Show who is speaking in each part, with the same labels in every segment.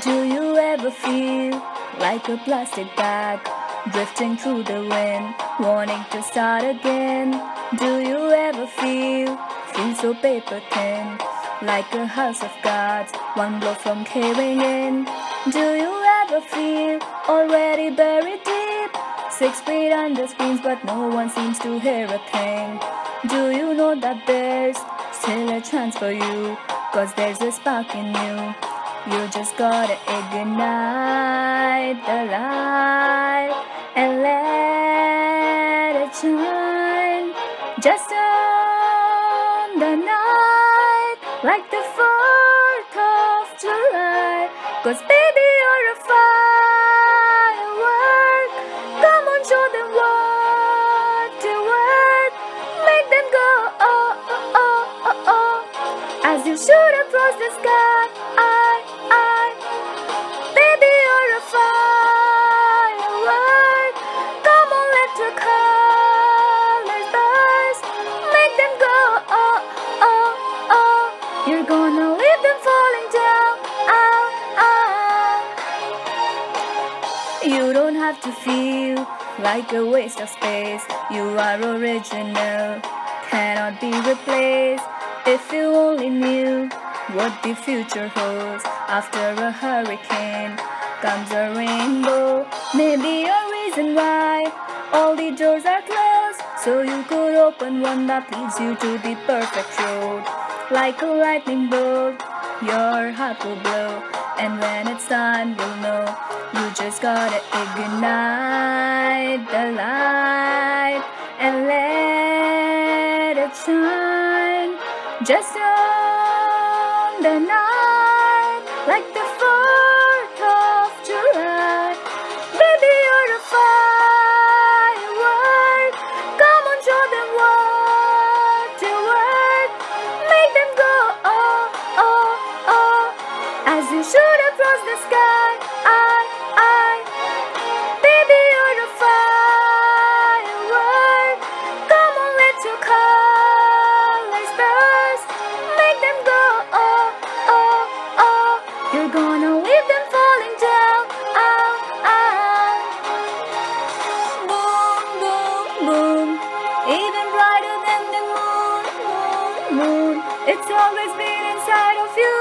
Speaker 1: Do you ever feel like a plastic bag drifting through the wind, wanting to start again? Do you ever feel so paper thin, like a house of cards, one blow from caving in? Do you ever feel already buried deep, 6 feet under screens, but no one seems to hear a thing? Do you know that there's still a chance for you, 'cause there's a spark in you? You just gotta ignite the light and let it shine. Just on the night, like the 4th of July. 'Cause baby, you're a firework. Come on, show them what you're worth. Make them go oh, oh, oh, oh, oh, as you shoot across the sky. Baby, you're a firework. Come on, let your colors burst. Make them go oh, oh, oh. You're gonna leave them falling down. You don't have to feel like a waste of space. You are original, cannot be replaced. If you only knew what the future holds. After a hurricane comes a rainbow. Maybe a reason why all the doors are closed, so you could open one that leads you to the perfect road. Like a lightning bolt, your heart will blow, and when it's time, you'll know. You just gotta ignite the light and let it shine. Just on the night, like the 4th of July. Baby, you're a firework. Come on, show them what you're worth. Make them go oh, oh, oh, as you shoot across the sky. Baby, you're a firework. Come on, let your colors burst. Make them go oh, oh, oh. You're gonna leave them falling down. Boom, boom, boom. Even brighter than the moon, moon, moon. It's always been inside of you,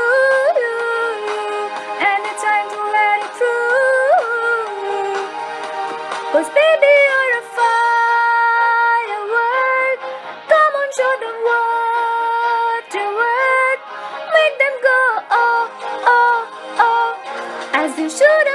Speaker 1: and it's time to let it through. 'Cause baby, you're a firework. Come on, show them what you're worth. Make them go oh, oh, oh, as you should.